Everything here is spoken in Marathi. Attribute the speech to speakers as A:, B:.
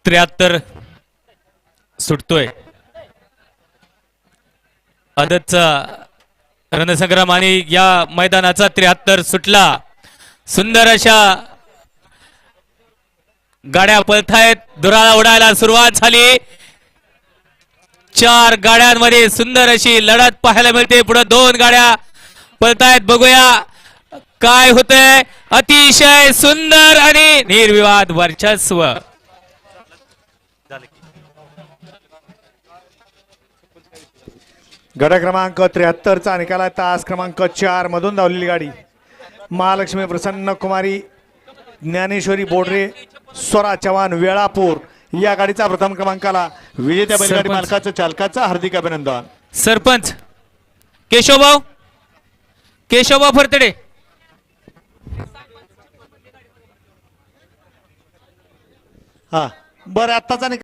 A: 73 सुटतोय आदतचा रणसंग्राम आणि या मैदानाचा 73 सुटला। सुंदर अशा गाड्या पळतायत, दुराळा उडायला सुरुवात झाली। 4 गाड्यांमध्ये सुंदर अशी लढत पाहायला मिळते। पुढे 2 गाड्या पळतायत, बघूया काय होतंय। अतिशय सुंदर आणि निर्विवाद वर्चस्व।
B: गट क्रमांक 73 चा निकाल तास क्रमांक 4 मधून धावलेली गाडी महालक्ष्मी प्रसन्न कुमारी ज्ञानेश्वरी बोडरे स्वरा चव्हाण वेळापूर या गाडीचा प्रथम क्रमांकाला विजेत्या बैलगाडी मालकाचं चालकाचं हार्दिक अभिनंदन।
A: सरपंच केशवभाऊ फरतडे।
B: हा बरं आत्ताचा